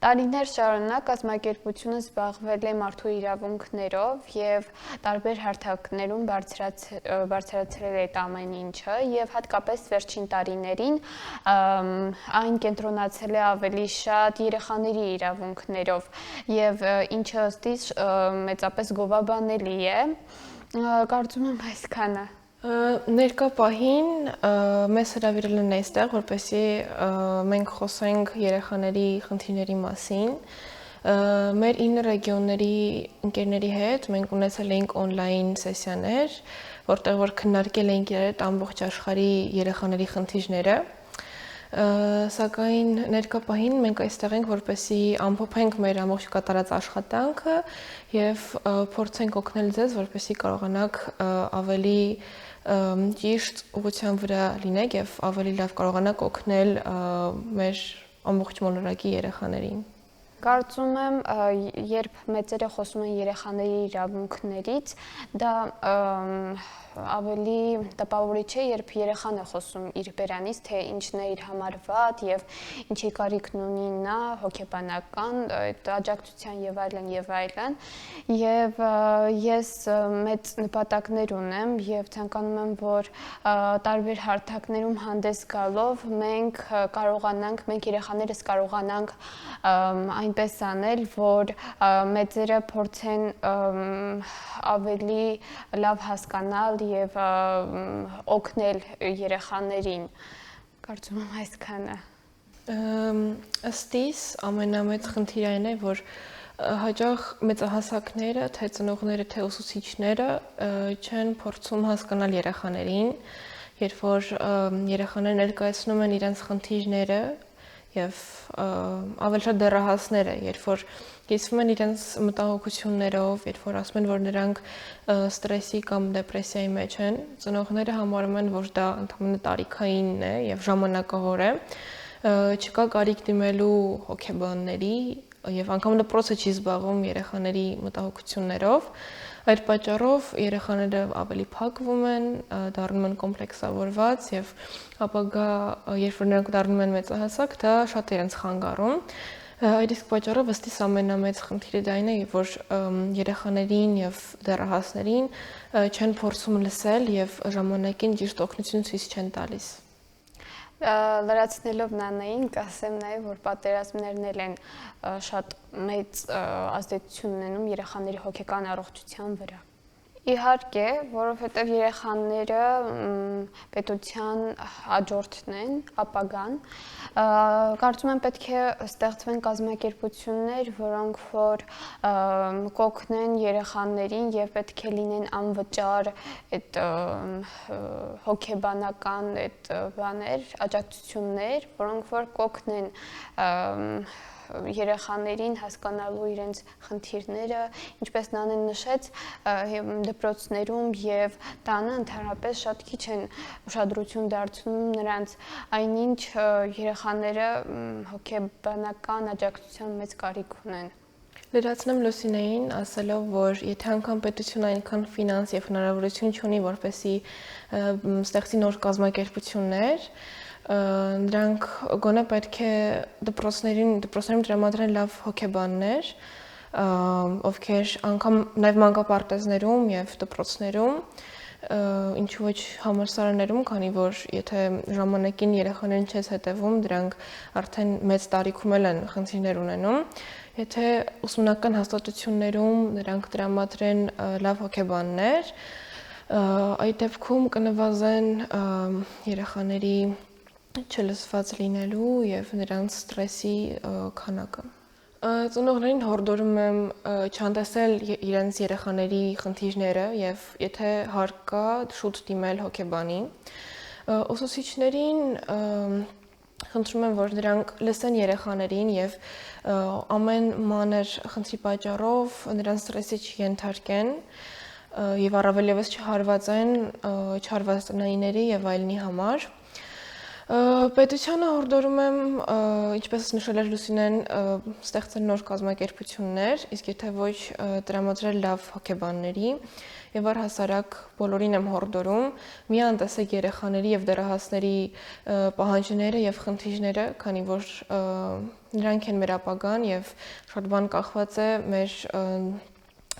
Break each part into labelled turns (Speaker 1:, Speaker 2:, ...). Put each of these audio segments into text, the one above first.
Speaker 1: Տարիներ շարունակ կազմակերպությունը զբաղվել է մարդու իրավունքներով եւ տարբեր հարթակներում բարձրացրել է այդ ամեն ինչը եւ հատկապես վերջին տարիներին այն կենտրոնացել է ավելի շատ երեխաների իրավունքներով եւ ինչը ըստիս մեծապես գովաբանելի է։ Կարծում եմ այսքանը։
Speaker 2: Ներկա պահին մեզ հրավիրել են այստեղ, որպեսզի մենք խոսենք երեխաների խնդիրների մասին։ Մեր 9 ռեգիոնների ընկերների հետ մենք ունեցել էինք on-line սեսիաներ, որտեղ որ քննարկել էինք իրար ամբողջ աշխարհի երեխաների խնդիրները։ Սակայն ներկա պահին մենք այստեղ ենք, որպեսզի ամփոփենք մեր ամբողջ կատարած աշխատանքը եւ փորձենք օգնել ձեզ, որպեսզի կարողանաք ավելի ճիշտ ուղղության վրա լինեք եւ ավելի լավ կարողանաք օգնել մեր ամբողջ մոլորակի երեխաներին։
Speaker 1: Կարծում եմ, երբ մեծերը խոսում են երեխաների իրավունքներից, դա ավելի տպավորիչ է, երբ երեխան է խոսում իր բերանից, թե ինչն է իր համար վատ եւ ինչի կարիքն ունի նա, հոգեբանական, աջակցության եւ այլն եւ այլն։ Եվ ես մեծ նպատակներ ունեմ եւ ցանկանում եմ, որ տարբեր հարթակներում հանդես գալով մենք երեխաներս կարողանանք այնպես անել, որ մեծերը փորձեն ավելի լավ հասկանալ եւ օգնել երեխաներին։ Կարծում եմ այսքանը։
Speaker 2: Ըստ իս ամենամեծ խնդիրը այն է, որ հաճախ մեծահասակները, թե ծնողները, թե ուսուցիչները չեն փորձում հասկանալ երեխաներին, երբ որ երեխաները ներկայացնում են իրենց խնդիրները եւ ավելի շատ դեռահասները, երբ որ կիսվում են իրենց մտահոգություններով, երբ որ ասում են, որ նրանք ստրեսի կամ դեպրեսիայի մեջ են, ծնողները համարում են, որ դա ընդհանրապես տարիքային է եւ ժամանակավոր է, չկա կարիք դիմելու հոգեբանների եւ անգամ դպրոցը չի զբաղվում երեխաների մտահոգություններով։ Այդ պատճառով երեխաները ավելի փակվում են, դառնում են կոմպլեքսավորված եւ ապագա երբ որ նրանք դառնում են մեծահասակ, դա շատ է իրենց խանգարում։ Այդ իսկ պատճառով ըստ իս ամենամեծ խնդիրը դա այն է, որ երեխաներին եւ դեռահասներին չեն փորձում լսել եւ ժամանակին ճիշտ օգնություն ցույց չեն տալիս։
Speaker 1: Լրացնելով Նանային, կասեմ նաև, որ պատերազմներն էլ են շատ մեծ ազդեցություն ունենում երեխաների հոգեկան առողջության վրա։ Իհարկե, որովհետև երեխաները պետության հաջորդն են, ապագան, կարծում եմ պետք է ստեղծվեն կազմակերպություններ, որոնք որ կօգնեն երեխաներին եւ պետք է լինեն անվճար այդ հոգեբանական այդ բաներ, աջակցություններ, որոնք որ կօգնեն երեխաներին հասկանալու իրենց խնդիրները, ինչպես Նանեն նշեց, դպրոցներում եւ տանը ընդհանրապես շատ քիչ են ուշադրություն դարձնում նրանց այնինչ երեխաները հոգեբանական աջակցության մեծ կարիք ունեն։
Speaker 2: Լրացնեմ Լուսինեին, ասելով, որ եթե անգամ պետությունը այնքան ֆինանս եւ հնարավորություն չունի, որպեսզի ստեղծի նոր կազմակերպություններ, նրանք գոնե պետք է դպրոցներում տրամադրեն լավ հոգեբաններ, ովքեր անգամ նաև մանկապարտեզներում եւ դպրոցներում, ինչու ոչ համալսարաններում, քանի որ եթե ժամանակին երեխաներին չես հետևում, դրանք արդեն մեծ տարիքում են խնդիրներ ունենում, եթե ուսումնական հաստատություններում նրանք տրամադրեն լավ հոգեբաններ, այդ դեպքում կնվազեն երեխաների չլսված լինելու եւ նրանց ստրեսի քանակը։ Ծնողներին հորդորում եմ չհանդեսել իրենց երեխաների խնդիրները եւ եթե հարկ կա շուտ դիմել հոգեբանի։ Ուսուցիչներին խնդրում եմ, որ նրանք լսեն երեխաներին եւ ամեն մանր խնդրի պատճառով նրանց ստրեսի չենթարկեն եւ առավել եւս չհարված տնայինների եւ այլնի համար։ Պետությանը հորդորում եմ, ինչպես նշել էր Լուսինեն, ստեղծել նոր կազմակերպություններ, իսկ եթե ոչ տրամադրել լավ հոգեբանների եւ առհասարակ բոլորին եմ հորդորում միան տեսեք երեխաների եւ դեռահասների պահանջները եւ խնդիրները, քանի որ նրանք են մեր ապագան եւ շատ բան կախված է մեր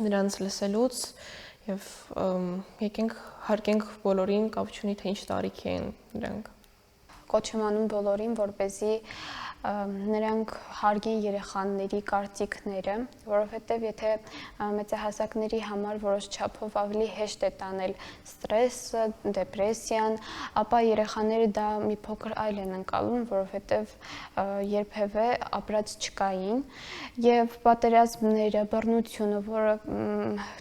Speaker 2: նրանց լսելուց եւ եկենք հարգենք բոլորին, կապ չունի թե ինչ տարիքի են նրանք։
Speaker 1: Կոչ եմ անում բոլորին, որպեսզի նրանք հարգեն երեխաների կարծիքները, որովհետև եթե մեծահասակների համար որոշ չափով ավելի հեշտ է տանել ստրեսը, դեպրեսիան, ապա երեխաները դա մի փոքր այլ են ընկալում, որովհետև երբևէ ապրած չկային եւ պատերազմները, բռնությունը, որը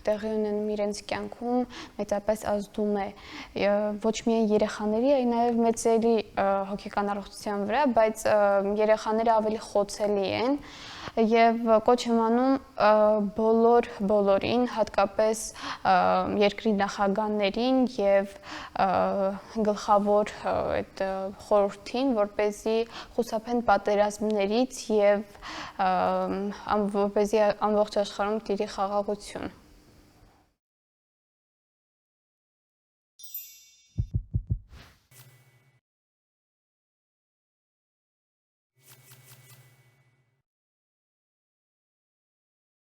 Speaker 1: տեղի ունենում իրենց կյանքում, մեծապես ազդում է ոչ միայն երեխաների, այլ նաեւ մեծերի հոգեկան առողջության վրա, բայց երեխաները ավելի խոցելի են եւ կոչ եմ անում բոլորին, հատկապես երկրի նախագահներին եւ գլխավոր այդ խորհրդին, որպեսզի խուսափեն պատերազմներից եւ որպեսզի ամբողջ աշխարհում տիրի խաղաղություն։